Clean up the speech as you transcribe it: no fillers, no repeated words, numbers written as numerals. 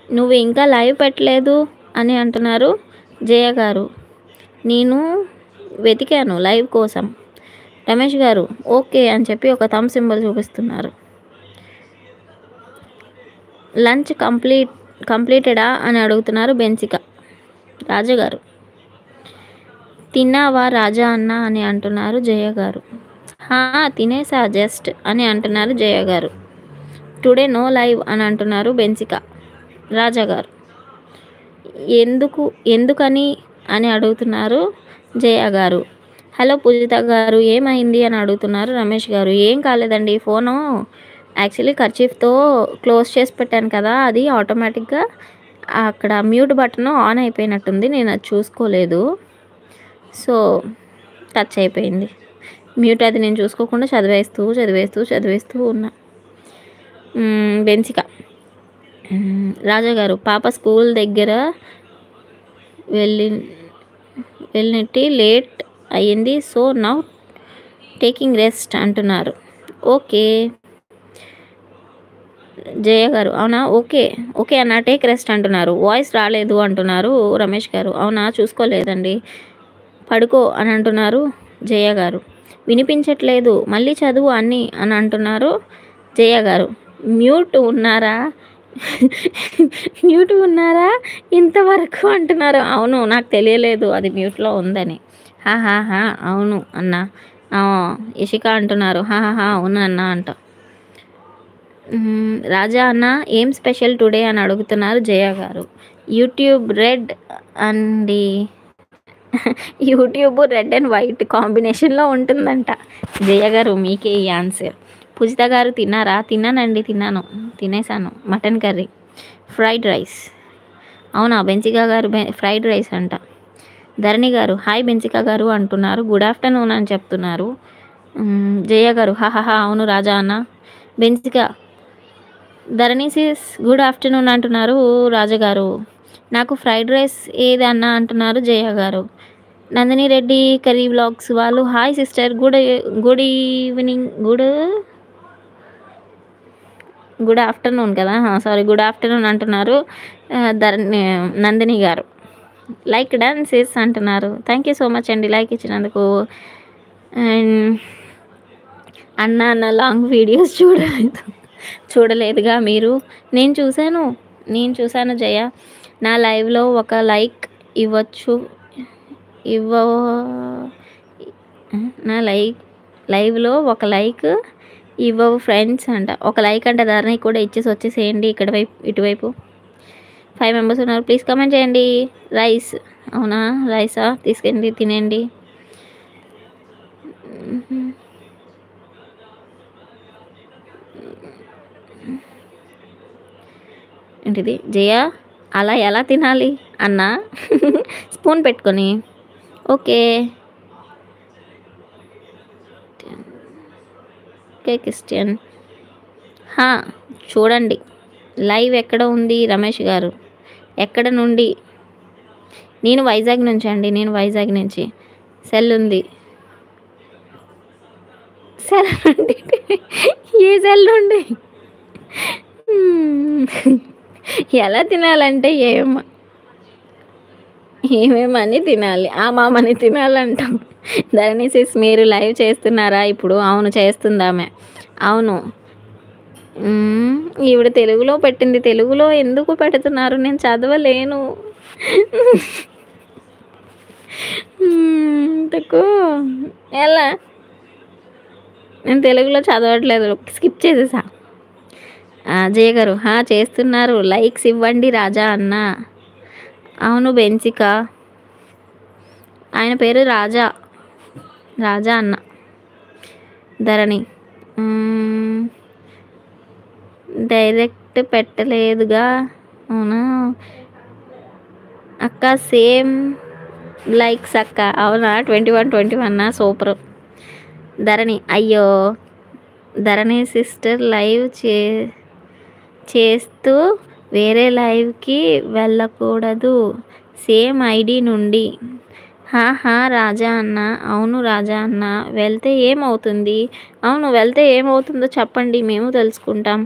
నువ్వు ఇంకా లైవ్ పెట్టలేదు అని అంటున్నారు జయ గారు. నేను వెతికాను లైవ్ కోసం. రమేష్ గారు ఓకే అని చెప్పి ఒక థమ్ సింబల్ చూపిస్తున్నారు. లంచ్ కంప్లీటెడా అని అడుగుతున్నారు బెన్సిక. రాజాగారు తిన్నావా రాజా అన్న అని అంటున్నారు జయ గారు. తినేసా జస్ట్ అని అంటున్నారు జయ గారు. టుడే నో లైవ్ అని అంటున్నారు బెన్సిక. రాజా గారు ఎందుకని అని అడుగుతున్నారు జయ గారు. హలో పూజిత గారు ఏమైంది అని అడుగుతున్నారు రమేష్ గారు. ఏం కాలేదండి, ఫోను యాక్చువల్లీ కర్చీఫ్తో క్లోజ్ చేసి పెట్టాను కదా, అది ఆటోమేటిక్గా అక్కడ మ్యూట్ బటన్ ఆన్ అయిపోయినట్టుంది, నేను అది చూసుకోలేదు, సో టచ్ అయిపోయింది. మ్యూట్ అది నేను చూసుకోకుండా చదివేస్తూ ఉన్నా. బెన్సిక. రాజా గారు పాప స్కూల్ దగ్గర వెళ్ళినట్టి లేట్ అయ్యింది, సో నౌ టేకింగ్ రెస్ట్ అంటున్నారు. ఓకే జయ గారు అవునా, ఓకే అన్న టేక్ రెస్ట్ అంటున్నారు. వాయిస్ రాలేదు అంటున్నారు రమేష్ గారు. అవునా చూసుకోలేదండి, పడుకో అని అంటున్నారు జయ గారు. వినిపించట్లేదు మళ్ళీ చదువు అన్నీ అని అంటున్నారు జయ గారు. మ్యూట్ ఉన్నారా ఇంతవరకు అంటున్నారు. అవును నాకు తెలియలేదు అది మ్యూట్లో ఉందని. అవును అన్న. ఇషిక అంటున్నారు అవును అన్న అంట. రాజా అన్న ఏం స్పెషల్ టుడే అని అడుగుతున్నారు జయ గారు. యూట్యూబ్ రెడ్ అండ్ వైట్ కాంబినేషన్లో ఉంటుందంట. జయ గారు మీకే ఈ ఆన్సర్. పూజిత గారు తిన్నారా? తిన్నానండి, తినేసాను. Mutton curry, fried rice. అవునా బెన్సిక గారు ఫ్రైడ్ రైస్ అంట. ధరణి గారు హాయ్ బెన్సిక గారు అంటున్నారు. గుడ్ ఆఫ్టర్నూన్ అని చెప్తున్నారు జయ గారు. అవును రాజా అన్న. బెన్సిక ధరణి సిస్ గుడ్ ఆఫ్టర్నూన్ అంటున్నారు రాజుగారు. నాకు ఫ్రైడ్ రైస్ ఏది అన్న అంటున్నారు జయ గారు. నందిని రెడ్డి కర్రీ వ్లాగ్స్ వాళ్ళు hi sister, good evening, good afternoon కదా, సారీ గుడ్ ఆఫ్టర్నూన్ అంటున్నారు నందిని గారు. లైక్ డన్ సిస్ అంటున్నారు. థ్యాంక్ యూ సో మచ్ అండి లైక్ ఇచ్చినందుకు. అండ్ అన్న లాంగ్ వీడియోస్ చూడలేదుగా మీరు. నేను చూశాను జయ. నా లైవ్లో ఒక లైక్ నా లైవ్లో ఒక లైక్ ఇవ్వవు ఫ్రెండ్స్ అంట. ఒక లైక్ అంటే ధరణి కూడా ఇచ్చేసి వచ్చేసేయండి ఇటువైపు. 5 మెంబర్స్ ఉన్నారు, ప్లీజ్ కమెంట్ చేయండి. రైస్ అవునా, రైసా తీసుకెళ్ళి తినేయండి. ఏంటిది జయ అలా ఎలా తినాలి అన్న స్పూన్ పెట్టుకొని. ఓకే క్రిస్టియన్ చూడండి లైవ్ ఎక్కడ ఉంది రమేష్ గారు, ఎక్కడ నుండి? నేను వైజాగ్ నుంచి సెల్ ఉంది. ఏ సెల్ నుండి? ఎలా తినాలంటే ఏమేమని తినాలి, మామని తినాలంటాం. ధరణి సిస్ మీరు లైవ్ చేస్తున్నారా ఇప్పుడు? అవును చేస్తుందామె. అవును ఈవిడ తెలుగులో పెట్టింది, తెలుగులో ఎందుకు పెడుతున్నారు? నేను చదవలేను. ఎలా? నేను తెలుగులో చదవట్లేదు, స్కిప్ చేసేసా. జయ గారు చేస్తున్నారు, లైక్స్ ఇవ్వండి రాజా అన్న. అవును బెన్సిక, ఆయన పేరు రాజా అన్న. ధరణి డైరెక్ట్ పెట్టలేదుగా. అవునా అక్క, సేమ్ లైక్స్ అక్క. అవునా 21 సూపర్. ధరణి అయ్యో ధరణి సిస్టర్ లైవ్ చేస్తూ వేరే లైవ్కి వెళ్ళకూడదు, సేమ్ ఐడి నుండి. రాజా అన్న. అవును రాజా అన్న, వెళ్తే ఏమవుతుంది? అవును వెళ్తే ఏమవుతుందో చెప్పండి, మేము తెలుసుకుంటాం.